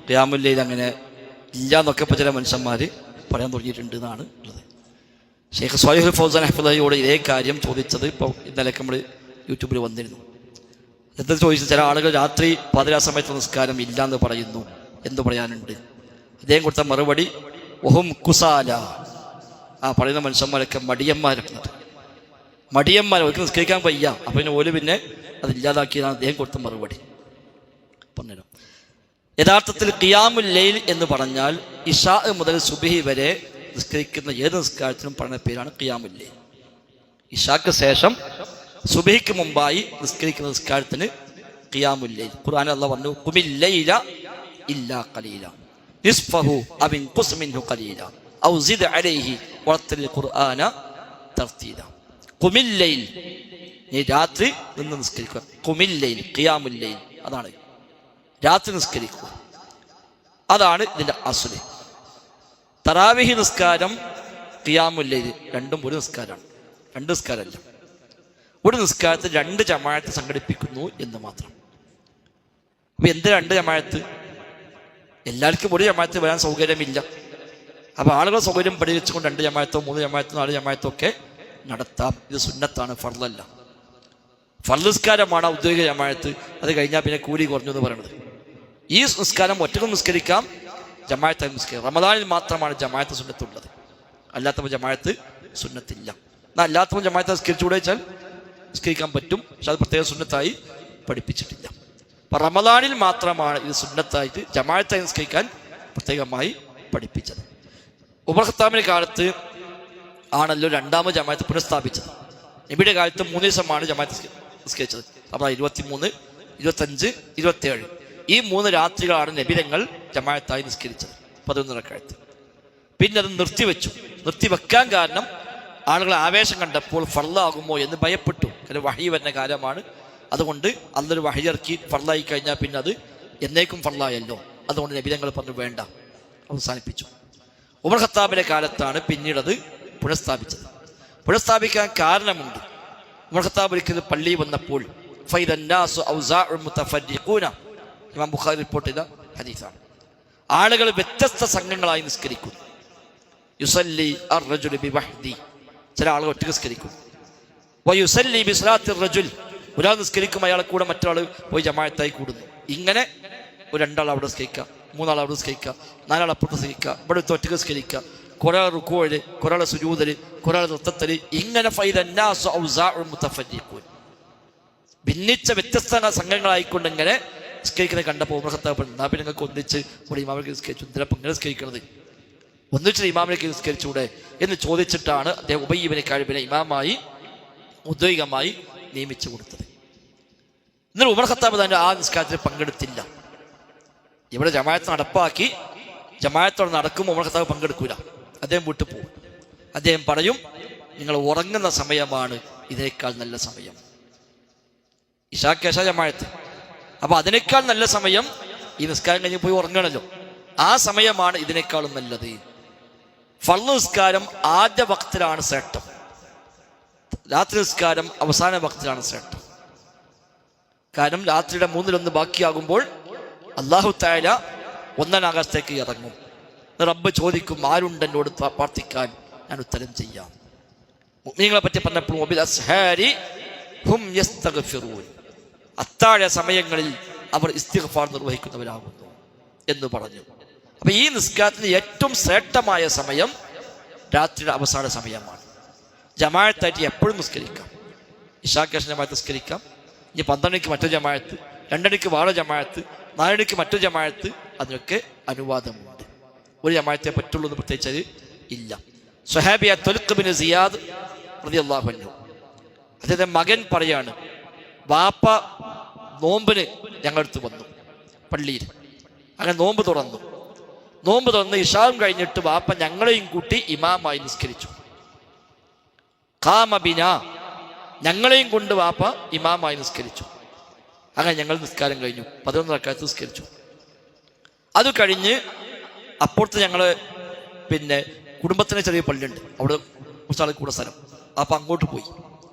ഖിയാമുൽ ലൈൽ അങ്ങനെ ഇല്ലയെന്നൊക്കെ ഇപ്പോൾ ചില മനുഷ്യന്മാർ പറയാൻ തുടങ്ങിയിട്ടുണ്ട് എന്നാണ് ഉള്ളത്. ഷെയ്ഖ് സ്വാലിഹുൽ ഫൗസാൻ ഹഫിളയോട് ഇതേ കാര്യം ചോദിച്ചത് ഇപ്പോൾ ഇന്നലെ നമ്മൾ യൂട്യൂബിൽ വന്നിരുന്നു. എന്നിട്ട് ചോദിച്ചു, ചില ആളുകൾ രാത്രി പാതിരാ സമയത്ത് നിസ്കാരം ഇല്ലയെന്ന് പറയുന്നു, എന്തു പറയാനുണ്ട്? അദ്ദേഹം കൊടുത്ത മറുപടി ഒഹും കുസാല, ആ പറയുന്ന മനുഷ്യന്മാരൊക്കെ മടിയന്മാർ അവർക്ക് നിസ്കരിക്കാൻ വയ്യ, അപ്പം പിന്നെ ഓല് പിന്നെ അതില്ലാതാക്കിയതാണ് അദ്ദേഹം കൊടുത്ത മറുപടി. പറഞ്ഞുതരാം. യഥാർത്ഥത്തിൽ ഖിയാമുൽ ലൈൽ എന്ന് പറഞ്ഞാൽ ഇഷാ മുതൽ സുബ്ഹി വരെ നിസ്കരിക്കുന്ന ഏത് നിസ്കാരത്തിനും പറഞ്ഞ പേരാണ് ഖിയാമുൽ ലൈൽ. ഇഷാക്ക് ശേഷം സുബ്ഹിക്ക് മുമ്പായി നിസ്കരിക്കുന്ന നിസ്കാരത്തിന് ഖിയാമുൽ ലൈൽ. ഖുർആനിൽ അല്ലാഹു പറഞ്ഞു, ഖുമിൽ ലൈല ഇല്ലാ ഖലീല നിസ്ഫഹു അവ ഇൻഖുസ് മിൻഹു ഖലീല ഔ സിദ് അലൈഹി വറത്തിൽ ഖുർആന തർതീല. ഖുമിൽ ലൈൽ, നീ രാത്രി നിന്ന് നിസ്കരിക്കുക. ഖുമിൽ ലൈൽ, ഖിയാമുൽ ലൈൽ, അതാണ് രാത്രി നിസ്കരിക്കുക. അതാണ് ഇതിൻ്റെ അസ്ല്. തറാവിഹി നിസ്കാരം, ഖിയാമുൽ ലൈൽ രണ്ടും ഒരു നിസ്കാരമാണ്, രണ്ട് നിസ്കാരമല്ല. ഒരു നിസ്കാരത്തിൽ 2 ജമാഅത്ത് സംഘടിപ്പിക്കുന്നു എന്ന് മാത്രം. അപ്പം എന്ത് 2 ജമാഅത്ത്? എല്ലാവർക്കും ഒരു ജമാഅത്ത് വരാൻ സൗകര്യമില്ല. അപ്പോൾ ആളുകൾ സൗകര്യം പരിഹരിച്ചുകൊണ്ട് 2 ജമാഅത്തോ 3 ജമാഅത്തോ 4 ജമാഅത്തോ ഒക്കെ നടത്താം. ഇത് സുന്നത്താണ്, ഫർളല്ല. ഫർള് നിസ്കാരമാണ് ഔദ്യോഗിക ജമാഅത്ത്. അത് കഴിഞ്ഞാൽ പിന്നെ കൂലി കുറഞ്ഞു എന്ന് പറയുന്നത്. ഈ നിസ്കാരം ഒറ്റക്കും നിസ്കരിക്കാം, ജമാഅത്തായി നിസ്കരിക്കാം. റമദാനിൽ മാത്രമാണ് ജമാഅത്ത് സുന്നത്തുള്ളത്, അല്ലാത്തപ്പോൾ ജമാഅത്ത് സുന്നത്തില്ല. എന്നാൽ അല്ലാത്തപ്പോൾ ജമാഅത്ത് നിസ്കരിച്ചുകൂടെ വെച്ചാൽ നിസ്കരിക്കാൻ പറ്റും, പക്ഷെ അത് പ്രത്യേക സുന്നത്തായി പഠിപ്പിച്ചിട്ടില്ല. അപ്പം റമദാനിൽ മാത്രമാണ് ഇത് സുന്നത്തായിട്ട് ജമാഅത്തായി നിസ്കരിക്കാൻ പ്രത്യേകമായി പഠിപ്പിച്ചത്. ഉമർ ഖത്താബിന്റെ കാലത്ത് ആണല്ലോ 2ാമത് ജമാഅത്ത് പുനഃസ്ഥാപിച്ചത്. നബിയുടെ കാലത്ത് 3 ദിവസമാണ് ജമാഅത്ത് നിസ്കരിച്ചത്. അപ്പോൾ 23, 25, 27 ഈ 3 രാത്രികളാണ് നബിതങ്ങൾ ജമാഅത്തായി നിസ്കരിച്ചത് 11 റക്അത്ത്. പിന്നെ അത് നിർത്തിവെച്ചു. നിർത്തിവെക്കാൻ കാരണം ആളുകൾ ആവേശം കണ്ടപ്പോൾ ഫർളാകുമോ എന്ന് ഭയപ്പെട്ടു. കാരണം വഹി വരുന്ന കാലമാണ്. അതുകൊണ്ട് അന്നൊരു വഹി ഇറക്കി ഫർളായി കഴിഞ്ഞാൽ പിന്നെ അത് എന്നേക്കും ഫർളായല്ലോ. അതുകൊണ്ട് നബിതങ്ങൾ പറഞ്ഞു വേണ്ട, അവസാനിപ്പിച്ചു. ഉമർ ഖത്താബിന്റെ കാലത്താണ് പിന്നീട് അത് പുനഃസ്ഥാപിച്ചത്. പുനഃസ്ഥാപിക്കാൻ കാരണമുണ്ട്. ഉമർ ഖത്താബ് ഒരിക്കൽ പള്ളിയിൽ വന്നപ്പോൾ ഇമാം ബുഖാരി റിപ്പോർട്ട് ചെയ്ത ഹദീസാണ്. ആളുകൾ വ്യത്യസ്ത സംഘങ്ങളായി നിസ്കരിക്കുന്നു. യുസല്ലി അർ-റജുലു ബിവഹ്ദി, ചില ആളുകൾ ഒറ്റ നിസ്കരിക്കും. വയുസല്ലി ബിസ്ലാത്തി റജുൽ, ഒരാൾ നിസ്കരിക്കും, അയാളെ കൂടെ മറ്റൊരാൾ പോയി ജമാഅത്തായി കൂടുന്നു. ഇങ്ങനെ ഒരു 2 ആൾ അവിടെ നിസ്കരിക്കുക, 3 ആൾ അവിടെ നിസ്കരിക്കുക, 4 ആൾ അപ്പുറത്ത് നിസ്കരിക്കുക, ഇവിടെ ഒറ്റ നിസ്കരിക്കുക, കുറെ റുക്കൂഅ്, കുറെ സുജൂദ്, കുറെ നൃത്തത്തില്, ഇങ്ങനെ ഭിന്നിച്ച വ്യത്യസ്ത സംഘങ്ങളായിക്കൊണ്ട് ഇങ്ങനെ നിസ്കരിക്കുന്നത് കണ്ടപ്പോൾ ഉമർ ഖത്താബ് എന്നാ പിന്നെ നിങ്ങൾക്ക് ഒന്നിച്ച് ഒരു ഇമാമിലേക്ക് നിസ്കരിച്ചു, എന്തിനാ ഇങ്ങനെ നിസ്കരിക്കുന്നത്, ഒന്നിച്ച് ഇമാമിലേക്ക് നിസ്കരിച്ചൂടെ എന്ന് ചോദിച്ചിട്ടാണ് അദ്ദേഹം ഉബയ്യ് ഇബ്നു കഅബിനെ ഇമാമായി ഔദ്യോഗികമായി നിയമിച്ചു കൊടുത്തത്. എന്നാൽ ഉമർ ഖത്താബ് തന്നെ ആ നിസ്കാരത്തിൽ പങ്കെടുത്തില്ല. ഇവിടെ ജമാഅത്ത് നടപ്പാക്കി, ജമാഅത്തോടെ നടക്കുമ്പോൾ ഉമർ ഖത്താബ് പങ്കെടുക്കൂല, അദ്ദേഹം വിട്ടു പോകും. അദ്ദേഹം പറയും, നിങ്ങൾ ഉറങ്ങുന്ന സമയമാണ് ഇതിനേക്കാൾ നല്ല സമയം. ഇശാ ജമാഅത്ത്, അപ്പൊ അതിനേക്കാൾ നല്ല സമയം ഈ നിസ്കാരം കഴിഞ്ഞ് പോയി ഉറങ്ങണമല്ലോ, ആ സമയമാണ് ഇതിനേക്കാളും നല്ലത്. ഫർള് നിസ്കാരം ആദ്യ വക്തിലാണ് ശ്രേഷ്ഠം, രാത്രി നിസ്കാരം അവസാന വക്തിലാണ് ശ്രേഷ്ഠം. കാരണം രാത്രിയുടെ 1/3 ബാക്കിയാകുമ്പോൾ അല്ലാഹു തആല 1-ാം ആകാശത്തേക്ക് ഇറങ്ങും. റബ്ബ് ചോദിക്കും, ആരുണ്ട് എന്നോട് പ്രാർത്ഥിക്കാൻ, ഞാൻ ഉത്തരം ചെയ്യാം. മുഅ്മിനീങ്ങളെ പറ്റി പറഞ്ഞപ്പോൾ വബിൽ അസ്ഹാരി ഹും യസ്തഗ്ഫിറൂൻ, അത്താഴ സമയങ്ങളിൽ അവർ ഇസ്തിഗ്ഫാർ നിർവഹിക്കുന്നവരാകുന്നു എന്ന് പറഞ്ഞു. അപ്പൊ ഈ നിസ്കാരത്തിന് ഏറ്റവും ശ്രേഷ്ഠമായ സമയം രാത്രിയുടെ അവസാന സമയമാണ്. ജമാഅത്തായിട്ട് എപ്പോഴും നിസ്കരിക്കാം. ഇശാക്ക് ശേഷം ജമാഅത്ത് നിസ്കരിക്കാം. ഇനി 12 മറ്റൊരു ജമാഅത്ത്, 2 വേറെ ജമാഅത്ത്, 4 മറ്റൊരു ജമാഅത്ത്, അതിനൊക്കെ അനുവാദമുണ്ട്. ഒരു ജമാഅത്തെ പറ്റുള്ളൂ എന്ന് പ്രത്യേകിച്ചത് ഇല്ല. സ്വഹാബിയ ത്വൽഖ് ബിൻ സിയാദ് റളിയല്ലാഹു അൻഹു, അദ്ദേഹത്തെ മകൻ പറയാണ്, വാപ്പ നോമ്പിന് ഞങ്ങളടുത്ത് വന്നു പള്ളിയിൽ. അങ്ങനെ നോമ്പ് തുറന്ന് ഇശാം കഴിഞ്ഞിട്ട് വാപ്പ ഞങ്ങളെയും കൂട്ടി ഇമാമായി നിസ്കരിച്ചു. ഖാമ ബിനാ, ഞങ്ങളെയും കൊണ്ട് വാപ്പ ഇമാമായി നിസ്കരിച്ചു. അങ്ങനെ ഞങ്ങൾ നിസ്കാരം കഴിഞ്ഞു, 11 റക്അത്ത് നിസ്കരിച്ചു. അത് കഴിഞ്ഞ് അപ്പുറത്ത് ഞങ്ങള് പിന്നെ കുടുംബത്തിന് ചെറിയ പള്ളിയുണ്ട്, അവിടെ കുറച്ചാൾ കൂടെ സ്ഥലം, അപ്പം അങ്ങോട്ട് പോയി.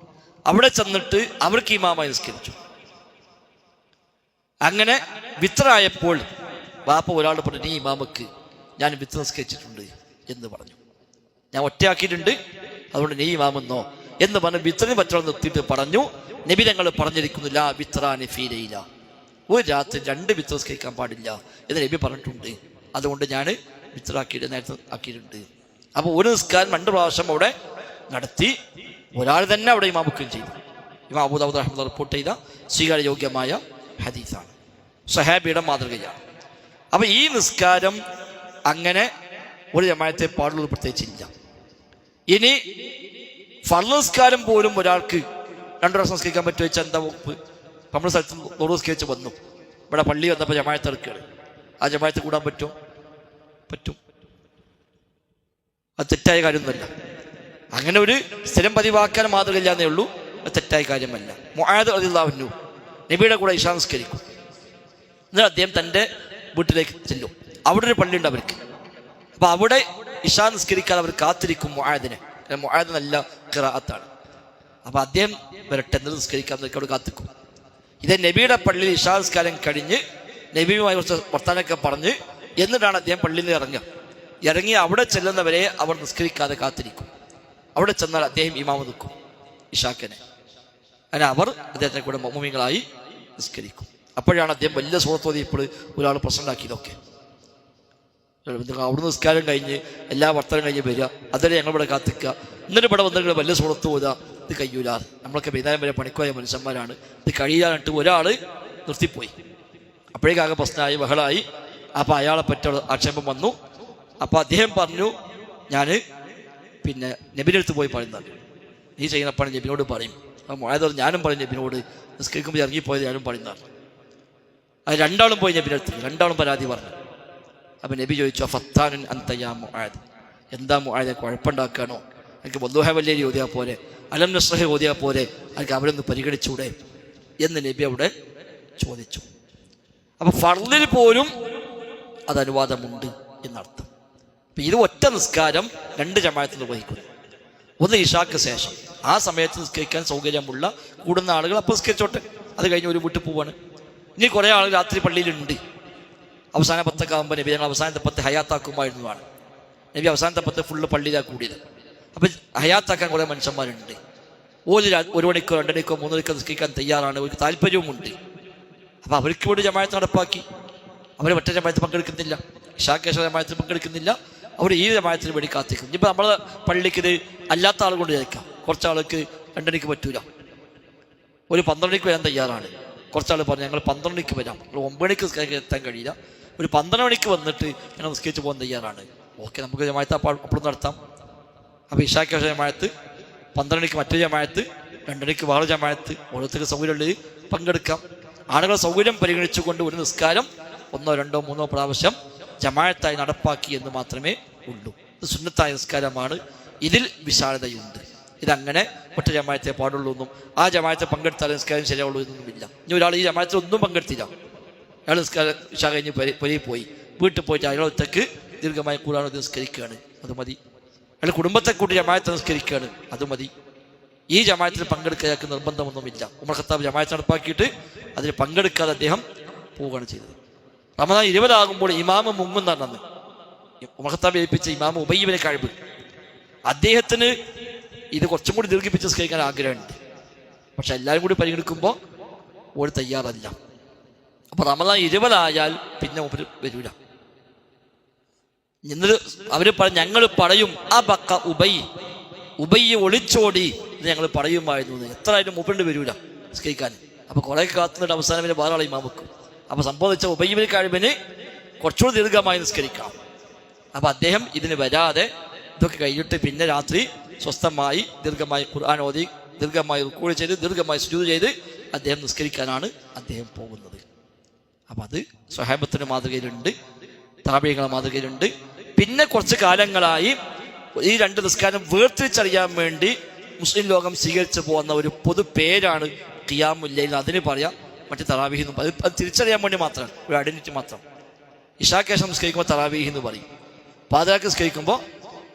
അവിടെ ചെന്നിട്ട് അവർക്ക് ഇമാമായി നിസ്കരിച്ചു. അങ്ങനെ വിത്രായപ്പോൾ വാപ്പ ഒരാൾ പറഞ്ഞു, നീ ഇമാമക്ക് ഞാൻ വിത്ത് നിസ്കരിച്ചിട്ടുണ്ട് എന്ന് പറഞ്ഞു, ഞാൻ ഒറ്റയാക്കിയിട്ടുണ്ട്, അതുകൊണ്ട് നീ ഇമാമെന്നോ എന്ന് പറഞ്ഞ് വിത്തറിന് പറ്റുള്ള നിർത്തിയിട്ട് പറഞ്ഞു, നബി തങ്ങൾ പറഞ്ഞിരിക്കുന്നില്ല വിത്രാനി ഫീലയില്ല, ഒരു രാത്രി 2 വിത്ത് നിസ്കരിക്കാൻ പാടില്ല എന്ന് നബി പറഞ്ഞിട്ടുണ്ട്, അതുകൊണ്ട് ഞാൻ വിത്തറാക്കിയിട്ട് നേരത്തെ ആക്കിയിട്ടുണ്ട്. അപ്പോൾ ഒരു നിസ്കാരം 2 പ്രാവശ്യം അവിടെ നടത്തി, ഒരാൾ തന്നെ അവിടെ ഇമാമുക്കുകയും ചെയ്തു. ഇമാം അബൂ ദാവൂദ് റഹ്മത്തുള്ളാഹി റിപ്പോർട്ട് ചെയ്ത സ്വീകാര്യയോഗ്യമായ ഹദീസാണ്, സ്വഹാബിയുടെ മാതൃകയാണ്. അപ്പം ഈ നിസ്കാരം അങ്ങനെ ഒരു ജമാഅത്തെ പാടുള്ളത് പ്രത്യേകിച്ചില്ല. ഇനി ഫർള് നിസ്കാരം പോലും ഒരാൾക്ക് 2 പ്രാവശ്യം നിസ്കരിക്കാൻ പറ്റുമോ വെച്ചാൽ എന്താ വകുപ്പ്? നമ്മുടെ സ്ഥലത്ത് 100 നിസ്കരിച്ച് വന്നു, ഇവിടെ പള്ളി വന്നപ്പോൾ ജമാഅത്ത് എടുക്കുകയാണ്, ആ ജമാഅത്ത് കൂടാൻ പറ്റുമോ? പറ്റും. അത് തെറ്റായ കാര്യമൊന്നുമല്ല. അങ്ങനെ ഒരു സ്ഥിരം പതിവാക്കാൻ മാതൃകയില്ല എന്നേ ഉള്ളൂ, അത് തെറ്റായ കാര്യമല്ല. മുആദ് റളിയല്ലാഹു അൻഹു നബിയുടെ കൂടെ ഇശാ നിസ്കരിക്കും. എന്നാൽ അദ്ദേഹം തൻ്റെ വീട്ടിലേക്ക് ചെല്ലും, അവിടെ ഒരു പള്ളിയുണ്ട് അവർക്ക്. അപ്പം അവിടെ ഇശാ നിസ്കരിക്കാൻ അവർ കാത്തിരിക്കും മുആദിനെ. മുആദ് നല്ല ഖിറാഅത്താണ്. അപ്പം അദ്ദേഹം വരട്ടെ എന്നിട്ട് നിസ്കരിക്കാൻ അവിടെ കാത്തിക്കും. ഇത് നബിയുടെ പള്ളിയിൽ ഇശാ നിസ്കാരം കഴിഞ്ഞ് നബിയുമായി കുറച്ച് വർത്താനൊക്കെ പറഞ്ഞ് എന്നിട്ടാണ് അദ്ദേഹം പള്ളിയിൽ നിന്ന് ഇറങ്ങി അവിടെ ചെല്ലുന്നവരെ അവർ നിസ്കരിക്കാതെ കാത്തിരിക്കും. അവിടെ ചെന്നാൽ അദ്ദേഹം ഇമാമ് നിൽക്കും ഇശാക്കനെ. അങ്ങനെ അവർ അദ്ദേഹത്തിനെ കൂടെ മുഅ്മിനീങ്ങളായി നിസ്കരിക്കും. അപ്പോഴാണ് അദ്ദേഹം വലിയ സുഹൃത്തോതി ഇപ്പോൾ ഒരാൾ പ്രശ്നം ഉണ്ടാക്കിയതൊക്കെ. അവിടുന്ന് നിസ്കാരം കഴിഞ്ഞ് എല്ലാ വർത്തനം കഴിഞ്ഞ് വരിക, അതുവരെ ഞങ്ങളിവിടെ കാത്തിക്കുക, എന്നിട്ട് ഇവിടെ വന്നിട്ട് വലിയ സുഹൃത്ത് പോതാ, ഇത് കഴിയൂല, നമ്മളൊക്കെ വൈകുന്നേരം വരെ പണിക്കോയ മനുഷ്യന്മാരാണ്, ഇത് കഴിയാനിട്ട് ഒരാൾ നിർത്തിപ്പോയി. അപ്പോഴേക്കാകെ പ്രശ്നമായി, ബഹളമായി. അപ്പോൾ അയാളെ പറ്റി ആക്ഷേപം വന്നു. അപ്പോൾ അദ്ദേഹം പറഞ്ഞു, ഞാൻ പിന്നെ നബിൻ്റെ അടുത്ത് പോയി പറയുന്നത്, നീ ചെയ്യുന്നപ്പോൾ നബിനോട് പറയും. അപ്പോൾ മുആദ് ഞാനും പറയും നബിനോട്, നിസ്കരിക്കുമ്പോൾ ഇറങ്ങിപ്പോയത് ഞാനും പറയുന്നതാണ്. അത് 2 ആളും പോയി നബിൻ്റെ അടുത്ത്, 2 ആളും പരാതി പറഞ്ഞു. അപ്പം നബി ചോദിച്ചു, ഫത്താനുൻ അൻത യാ മുആദ്, എന്താ മുആദ് കുഴപ്പമുണ്ടാക്കാനോ? എനിക്ക് വദ്ദുഹ വല്ലൈലി ഓതിയാൽ പോരെ, അലം നസ്റഹ് ഓതിയാൽ പോരെ, എനിക്ക് അവരൊന്ന് പരിഗണിച്ചൂടെ എന്ന് നബി അവിടെ ചോദിച്ചു. അപ്പം ഫർളിൽ പോലും അത് അനുവാദമുണ്ട് എന്നർത്ഥം. അപ്പം ഇത് ഒറ്റ നിസ്കാരം 2 ജമാഅത്ത് നിർവഹിക്കുന്നു. ഒന്ന് ഇശാക്ക് ശേഷം, ആ സമയത്ത് നിസ്കരിക്കാൻ സൗകര്യമുള്ള കൂടുന്ന ആളുകൾ അപ്പോൾ നിസ്കരിച്ചോട്ടെ, അത് കഴിഞ്ഞ് ഒരു വീട്ടിൽ പോവാണ്. ഇനി കുറേ ആളുകൾ രാത്രി പള്ളിയിലുണ്ട്. അവസാന 10 ആകുമ്പോൾ നബി ഞങ്ങൾ അവസാനത്തെ 10 ഹയാത്താക്കുമായിരുന്നതാണ്. നബി അവസാനത്തെ 10 ഫുള്ള് പള്ളിയിലാണ് കൂടിയത്. അപ്പം ഹയാത്താക്കാൻ കുറേ മനുഷ്യന്മാരുണ്ട്. 1 മണിക്കോ 2 മണിക്കോ 3 മണിക്കോ നിസ്കരിക്കാൻ തയ്യാറാണ്, അവർക്ക് താല്പര്യവുമുണ്ട്. അപ്പം അവർക്ക് വേണ്ടി ജമാഅത്ത് നടപ്പാക്കി. അവർ മറ്റേ ജമാഅത്ത് പങ്കെടുക്കുന്നില്ല, ഇശാക്കേശ ജമാഅത്തിൽ പങ്കെടുക്കുന്നില്ല, അവർ ഈ ജമാഅത്തിന് വേണ്ടി കാത്തിക്കും. ഇപ്പം നമ്മളെ പള്ളിക്ക് ഇത് അല്ലാത്ത ആൾ കൊണ്ട് ചേർക്കാം. കുറച്ചാൾക്ക് 2 മണിക്ക് പറ്റൂല, ഒരു 12 മണിക്ക് വരാൻ തയ്യാറാണ്. കുറച്ചാൾ പറഞ്ഞു ഞങ്ങൾ 12 മണിക്ക് വരാം, 9 മണിക്ക് എത്താൻ കഴിയില്ല, ഒരു 12 മണിക്ക് വന്നിട്ട് ഞങ്ങൾ നിസ്കരിച്ച് പോകാൻ തയ്യാറാണ്. ഓക്കെ, നമുക്ക് ജമാഅത്ത് അപ്പോഴും നടത്താം. അപ്പോൾ ഇശാക്കേശ ജമാഅത്ത് 12 മണിക്ക് മറ്റൊരു ജമാഅത്ത്, 2 മണിക്ക് വേറെ ജമാഅത്ത്, ഓരോരുത്തർക്ക് സൗകര്യമുള്ളത് പങ്കെടുക്കാം. ആളുകളെ സൗകര്യം പരിഗണിച്ചുകൊണ്ട് ഒരു നിസ്കാരം 1, 2, 3 പ്രാവശ്യം ജമാഅത്തായി നടപ്പാക്കി എന്ന് മാത്രമേ ഉള്ളൂ. ഇത് സുന്നത്തായ നിസ്കാരമാണ്, ഇതിൽ വിശാലതയുണ്ട്. ഇതങ്ങനെ ഒറ്റ ജമാഅത്തെ പാടുള്ളൂ എന്നും ആ ജമാഅത്തെ പങ്കെടുത്താൽ നിസ്കാരം ശരിയാവുള്ളൂ എന്നൊന്നുമില്ല. ഇനി ഒരാൾ ഈ ജമാഅത്തിൽ ഒന്നും പങ്കെടുത്തില്ല, അയാൾ നിസ്കാരം ഇശാ കഴിഞ്ഞ് പൊരയിൽ പോയി, വീട്ടിൽ പോയിട്ട് അയാൾ ഒറ്റക്ക് ദീർഘമായി ഖുർആൻ നിസ്കരിക്കുകയാണ്, അത് മതി. അയാൾ കുടുംബത്തെ കൂട്ടി ജമാഅത്ത് നിസ്കരിക്കുകയാണ്, അത് മതി. ഈ ജമാഅത്തിൽ പങ്കെടുക്കാൻ അയാൾക്ക് നിർബന്ധമൊന്നുമില്ല. ഉമർ ഖത്താബ് ജമാഅത്ത് നടപ്പാക്കിയിട്ട് അതിൽ പങ്കെടുക്കാതെ അദ്ദേഹം പോവുകയാണ് ചെയ്തത്. റമദാൻ 20 ആകുമ്പോൾ ഇമാമ് മുങ്ങുന്നതാണ് ഉമർ ഖത്താബ് ഏൽപ്പിച്ച ഇമാമ് ഉബയ്യ് ഇബ്നു കഅബ്. അദ്ദേഹത്തിന് ഇത് കുറച്ചും കൂടി ദീർഘിപ്പിച്ച് നിസ്കരിക്കാൻ ആഗ്രഹമുണ്ട്, പക്ഷെ എല്ലാവരും കൂടി പരിഗണിക്കുമ്പോൾ ഒരു തയ്യാറല്ല. അപ്പോൾ റമദാൻ 20 ആയാൽ പിന്നെ ഒരു വരൂല. എന്നിട്ട് അവർ ഞങ്ങൾ പറയും ആ ബക്ക ഉബയ്യ് ഒളിച്ചോടി എന്ന് ഞങ്ങൾ പറയുമായിരുന്നു. എത്ര ആയാലും മൂപ്പണ്ട് വരൂല നിസ്കരിക്കാൻ. അപ്പോൾ കുറേ കാത്തുനിന്നിട്ട് അവസാനം പിന്നെ വേറെ ആളെ ഇമാം വെക്കും. അപ്പോൾ സംഭവിച്ച ഉബയ്യ് ഇബ്നു കഅബിന് കുറച്ചുകൂടി ദീർഘമായി നിസ്കരിക്കാം. അപ്പം അദ്ദേഹം ഇതിന് വരാതെ ഇതൊക്കെ കഴിഞ്ഞിട്ട് പിന്നെ രാത്രി സ്വസ്ഥമായി ദീർഘമായി ഖുർആൻ ഓതി, ദീർഘമായി റുക്കൂഅ് ചെയ്ത്, ദീർഘമായി സുജൂദ് ചെയ്ത് അദ്ദേഹം നിസ്കരിക്കാനാണ് അദ്ദേഹം പോകുന്നത്. അപ്പം അത് സ്വഹാബത്തിന് മാതൃകയിലുണ്ട്, താബിഈങ്ങളുടെ മാതൃകയിലുണ്ട്. പിന്നെ കുറച്ച് കാലങ്ങളായി ഈ 2 നിസ്കാരം വേർതിരിച്ചറിയാൻ വേണ്ടി മുസ്ലിം ലോകം സ്വീകരിച്ചു പോകുന്ന ഒരു പൊതു പേരാണ് ഖിയാമുൽ ലൈൽ. അതിന് പറയാം മറ്റു തറാവീഹ് എന്നും. അത് തിരിച്ചറിയാൻ വേണ്ടി മാത്രം, ഒരു ഐഡന്റിറ്റി മാത്രം. ഇശാക്കേശം നിസ്കരിക്കുമ്പോൾ തറാവീഹ് എന്ന് പറയും, പാതിരാക്ക് നിസ്കരിക്കുമ്പോൾ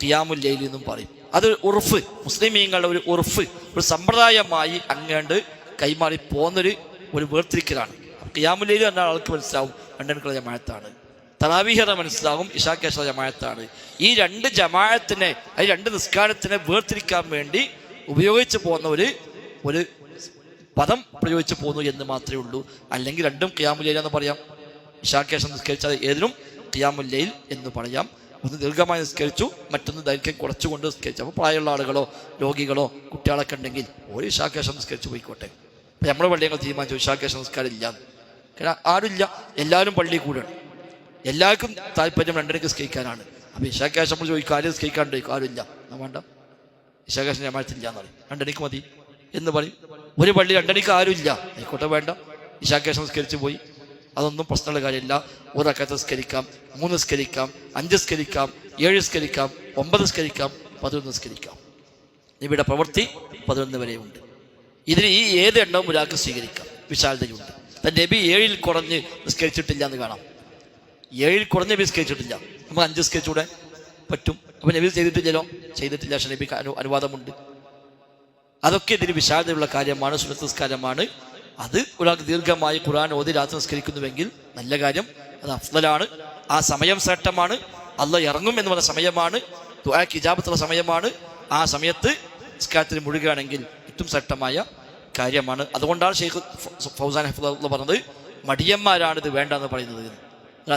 ഖിയാമുൽ ലൈൽ എന്നും പറയും. അത് ഉർഫ്, മുസ്ലിമീങ്ങളുടെ ഒരു ഉർഫ്, ഒരു സമ്പ്രദായമായി അങ്ങേണ്ട് കൈമാറി പോകുന്നൊരു വേർതിരിക്കലാണ്. ഖിയാമുൽ ലൈൽ എന്ന ആൾക്ക് മനസ്സിലാവും 2 മണിക്കുള്ള ജമാഅത്താണ്, തറാവീഹ് മനസ്സിലാകും ഇശാക്കേശ ജമാഅത്താണ്. ഈ രണ്ട് ജമാഅത്തിനെ, ഈ രണ്ട് നിസ്കാരത്തിനെ വേർതിരിക്കാൻ വേണ്ടി ഉപയോഗിച്ച് പോകുന്ന ഒരു പദം പ്രയോഗിച്ച് പോകുന്നു എന്ന് മാത്രമേ ഉള്ളൂ. അല്ലെങ്കിൽ രണ്ടും ഖിയാമുൽ ലൈൽ എന്ന് പറയാം. ഇശാക്കേശം നിസ്കരിച്ചാൽ ഏതിനും ഖിയാമുൽ ലൈൽ എന്ന് പറയാം. ഒന്ന് ദീർഘമായി നിസ്കരിച്ചു, മറ്റൊന്ന് ദൈർഘ്യം കുറച്ചുകൊണ്ട് നിസ്കരിച്ചു. അപ്പോൾ പ്രായമുള്ള ആളുകളോ രോഗികളോ കുട്ടികളൊക്കെ ഉണ്ടെങ്കിൽ ഒരു ഇശാക്കേശം നിസ്കരിച്ച് പോയിക്കോട്ടെ. അപ്പം നമ്മുടെ പള്ളികൾ തീരുമാനിച്ചു ഇശാക്കേശം നിസ്കാരം ഇല്ലാന്ന്. കാരണം ആരുമില്ല, എല്ലാവരും പള്ളി കൂടെയാണ്, എല്ലാവർക്കും താല്പര്യം രണ്ടരക്ക് നിസ്കരിക്കാനാണ്. അപ്പോൾ ഇശാക്കേശം നമ്മൾ ചോദിക്കും ആരും നിസ്കരിക്കാണ്ട് ചോദിക്കും, ആരുമില്ല, വേണ്ട ഇശാക്കേശം ജമാഅത്തില്ല എന്ന് പറയും, രണ്ടരക്ക് മതി എന്ന് പറയും. ഒരു പള്ളി രണ്ടരക്ക് ആരുമില്ല, ആയിക്കോട്ടെ വേണ്ട, ഇശാക്കേശം നിസ്കരിച്ച് പോയി, അതൊന്നും പ്രശ്നമുള്ള കാര്യമില്ല. ഒരു റക്അത്ത് നിസ്കരിക്കാം, 3 നിസ്കരിക്കാം, 5 നിസ്കരിക്കാം, 7 നിസ്കരിക്കാം, 9 നിസ്കരിക്കാം, 11 നിസ്കരിക്കാം. ഇവിടെ പ്രവൃത്തി 11 വരെ ഉണ്ട്. ഇതിന് ഈ ഏത് എണ്ണവും ഒരാൾക്ക് സ്വീകരിക്കാം, വിശാലതയുണ്ട്. നബി 7 കുറഞ്ഞ് നിസ്കരിച്ചിട്ടില്ല എന്ന് കാണാം. 7 കുറഞ്ഞ് നബി നിസ്കരിച്ചിട്ടില്ല, നമുക്ക് 5 നിസ്കരിച്ചൂടെ പറ്റും. അപ്പം നബി ചെയ്തിട്ടില്ലല്ലോ, ചെയ്തിട്ടില്ല, പക്ഷെ നബിക്ക് അനുവാദമുണ്ട്. അതൊക്കെ ഇതിന് വിശാലതയുള്ള കാര്യമാണ്, സുന്നത്ത് നിസ്കാരമാണ്. അത് ഒരാൾക്ക് ദീർഘമായി ഖുർആൻ ഓതി രാത്രി നിസ്കരിക്കുന്നുവെങ്കിൽ നല്ല കാര്യം, അത് അഫ്ളലാണ്. ആ സമയം ശ്രേഷ്ഠമാണ്, അള്ളാഹ് ഇറങ്ങും എന്ന് പറഞ്ഞ സമയമാണ്, ദുആക്ക് ഇജാബത്തുള്ള സമയമാണ്. ആ സമയത്ത് നിസ്കാരത്തിൽ മുഴുകുകയാണെങ്കിൽ ഏറ്റവും ശ്രേഷ്ഠമായ കാര്യമാണ്. അതുകൊണ്ടാണ് ഷെയ്ഖ് ഫൗസാൻ ഹഫിദുല്ലാഹ് പറഞ്ഞത് മടിയന്മാരാണ് ഇത് വേണ്ടെന്ന് പറയുന്നത്.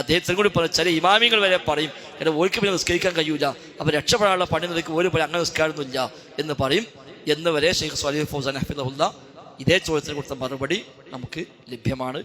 അദ്ദേഹത്തിന് കൂടി പറയും, ചില ഇമാമികൾ വരെ പറയും എന്നെ ഓർക്ക് പിന്നെ നിസ്കരിക്കാൻ കഴിയൂല, അപ്പോൾ രക്ഷപ്പെടാനുള്ള പണി നിലയ്ക്ക് ഒരു പണി അങ്ങനെ നിസ്കാരമൊന്നുമില്ല എന്ന് പറയും എന്ന് വരെ ഷെയ്ഖ് സ്വാലിഹ് ഫൗസാൻ ഹഫിദുല്ലാഹ് ഇതേ ചോദ്യത്തിന് കൊടുത്ത മറുപടി നമുക്ക് ലഭ്യമാണ്.